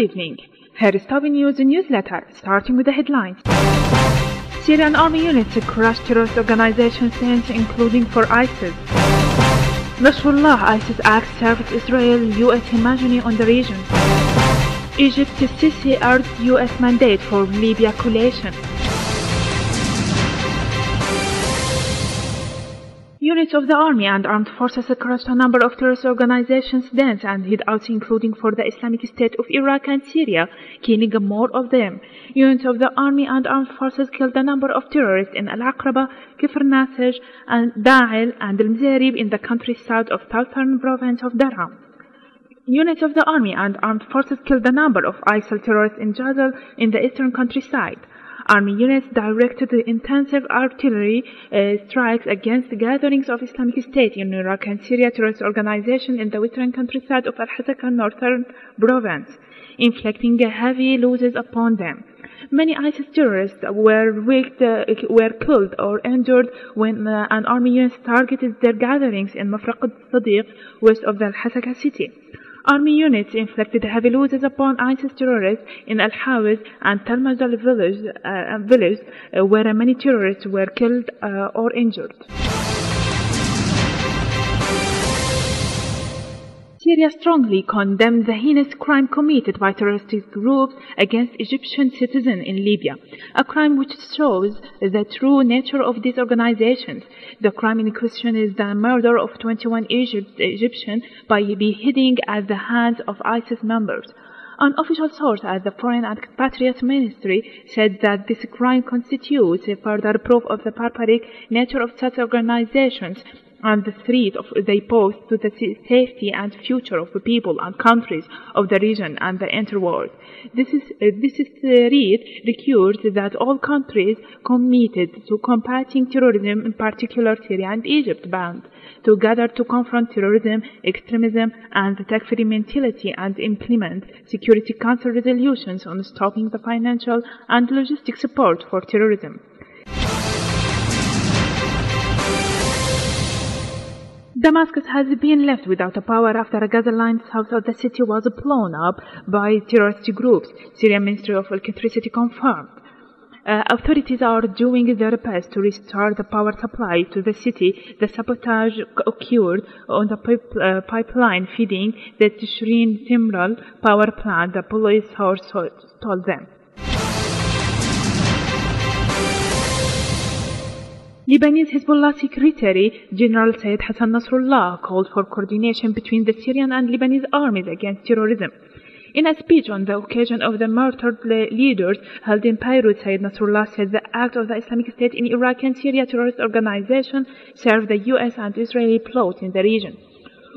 evening. Here is top news newsletter, starting with the headlines. Syrian army units crush terrorist organization scenes, including for ISIS. Nasrullah ISIS acts serves Israel U.S. hegemony on the region. Egypt Sisi urged U.S. mandate for Libya coalition. Units of the army and armed forces crushed a number of terrorist organizations' dens and hideouts, including for the Islamic State of Iraq and Syria, killing more of them. Units of the army and armed forces killed a number of terrorists in Al-Aqraba, Kfar Nasaj, and Da'il and Al-Mzarib in the countryside of southern province of Darham. Units of the army and armed forces killed a number of ISIL terrorists in Jazal in the eastern countryside. Army units directed intensive artillery strikes against the gatherings of Islamic State in Iraq and Syria terrorist organization in the western countryside of Al-Hasaka northern province, inflicting heavy losses upon them. Many ISIS terrorists were killed or injured when an army unit targeted their gatherings in Mafraq al-Sadiq, west of the Al-Hasaka city. Army units inflicted heavy losses upon ISIS terrorists in Al-Hawiz and Talmajal village, where many terrorists were killed or injured. Syria strongly condemned the heinous crime committed by terrorist groups against Egyptian citizens in Libya, a crime which shows the true nature of these organizations. The crime in question is the murder of 21 Egyptians by beheading at the hands of ISIS members. An official source at the Foreign and Patriot Ministry said that this crime constitutes a further proof of the barbaric nature of such organizations and the threat they pose to the safety and future of the people and countries of the region and the interworld. This threat requires that all countries committed to combating terrorism, in particular Syria and Egypt, band together to confront terrorism, extremism, and the Takfiri mentality and implement Security Council resolutions on stopping the financial and logistic support for terrorism. Damascus has been left without power after a gas line south of the city was blown up by terrorist groups, Syrian Ministry of Electricity confirmed. Authorities are doing their best to restore the power supply to the city. The sabotage occurred on the pipeline feeding the Tishreen Timral power plant, the police source told them. Lebanese Hezbollah Secretary General Said Hassan Nasrallah called for coordination between the Syrian and Lebanese armies against terrorism. In a speech on the occasion of the martyred leaders held in Beirut, Said Nasrallah said the act of the Islamic State in Iraq and Syria terrorist organization served the U.S. and Israeli plots in the region.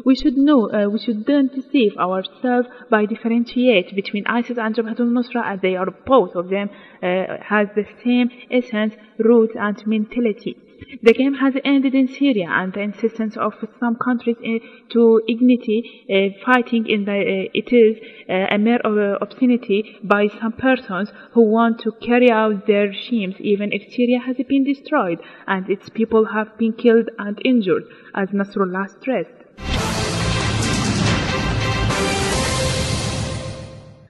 We shouldn't deceive ourselves by differentiate between ISIS and Jabhat al-Nusra, as they are both of them has the same essence, roots, and mentality. The game has ended in Syria, and the insistence of some countries to ignite fighting it is a mere obscenity by some persons who want to carry out their schemes, even if Syria has been destroyed and its people have been killed and injured, as Nasrallah stressed.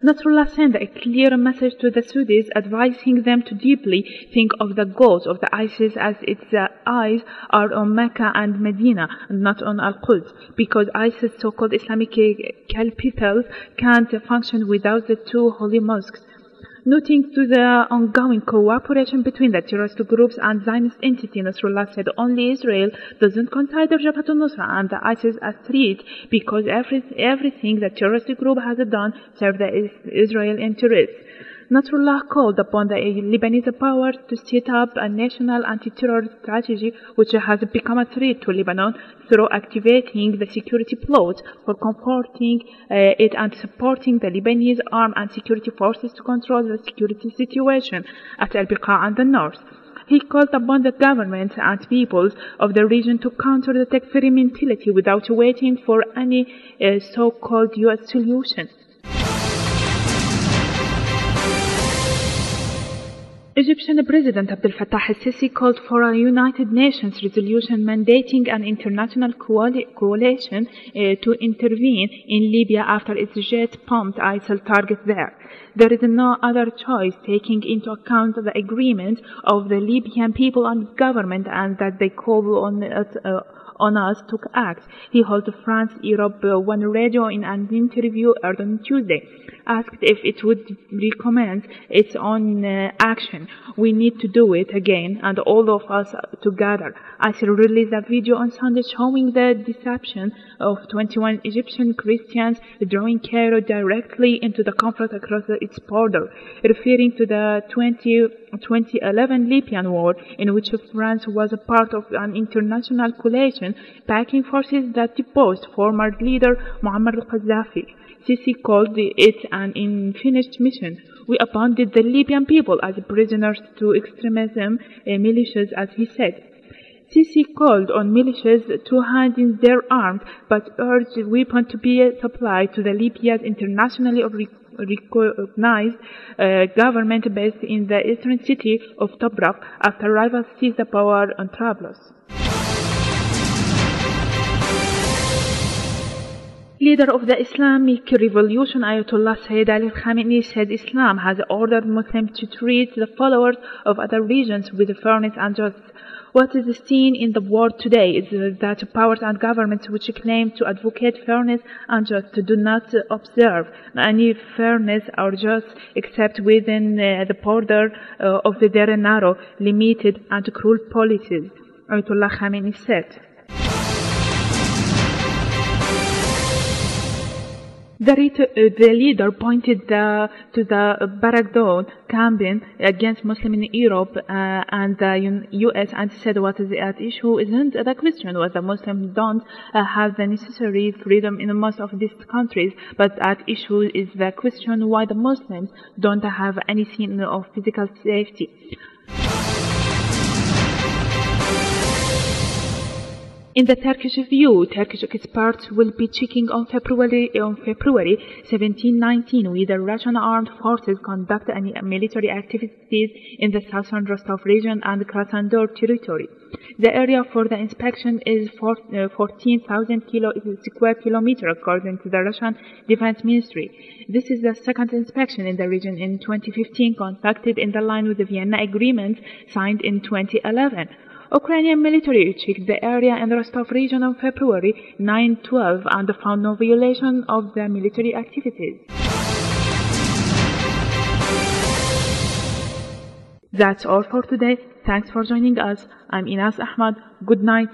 Nasrallah sent a clear message to the Saudis, advising them to deeply think of the goals of the ISIS as its eyes are on Mecca and Medina, and not on Al-Quds, because ISIS so-called Islamic capitals can't function without the two holy mosques. Noting to the ongoing cooperation between the terrorist groups and Zionist entity, Nasrallah said only Israel doesn't consider Jabhat al-Nusra and the ISIS as threat because everything the terrorist group has done serves the Israel interests. Nasrallah called upon the Lebanese powers to set up a national anti-terror strategy which has become a threat to Lebanon through activating the security plots for comforting it and supporting the Lebanese armed and security forces to control the security situation at Al-Biqa and the north. He called upon the governments and peoples of the region to counter the Takfiri mentality without waiting for any so-called U.S. solution. Egyptian President Abdel Fattah al-Sisi called for a United Nations resolution mandating an international coalition to intervene in Libya after its jet bombed ISIL target there. There is no other choice taking into account the agreement of the Libyan people and government and that they call on us to act. He told France Europe One Radio in an interview on Tuesday, asked if it would recommend its own action. We need to do it again, and all of us together. ISIL released a video on Sunday showing the deception of 21 Egyptian Christians drawing Cairo directly into the conflict across its border, referring to the 2011 Libyan war, in which France was a part of an international coalition backing forces that deposed former leader Muammar al-Gaddafi. Sisi called it an unfinished mission. We abandoned the Libyan people as prisoners to extremism militias, as he said. Sisi called on militias to hand in their arms, but urged weapons to be supplied to the Libya's internationally recognized government based in the eastern city of Tobruk after rivals seized the power on Trablus. Leader of the Islamic Revolution Ayatollah Sayyid Ali Khamenei said Islam has ordered Muslims to treat the followers of other religions with fairness and justice. What is seen in the world today is that powers and governments which claim to advocate fairness and justice do not observe any fairness or justice except within the border of their narrow, limited and cruel policies, Ayatollah Khamenei said. The leader pointed to the Barakdown campaign against Muslims in Europe and the US and said what is at issue isn't the question whether Muslims don't have the necessary freedom in most of these countries, but at issue is the question why the Muslims don't have any sense of physical safety. In the Turkish view, Turkish experts will be checking on February 17-19 whether Russian armed forces conduct any military activities in the southern Rostov region and Krasnodar territory. The area for the inspection is 14,000 square kilometers, according to the Russian Defense Ministry. This is the second inspection in the region in 2015, conducted in the line with the Vienna Agreement signed in 2011. Ukrainian military checked the area in the Rostov region on February 9-12 and found no violation of the military activities. That's all for today. Thanks for joining us. I'm Inas Ahmad. Good night.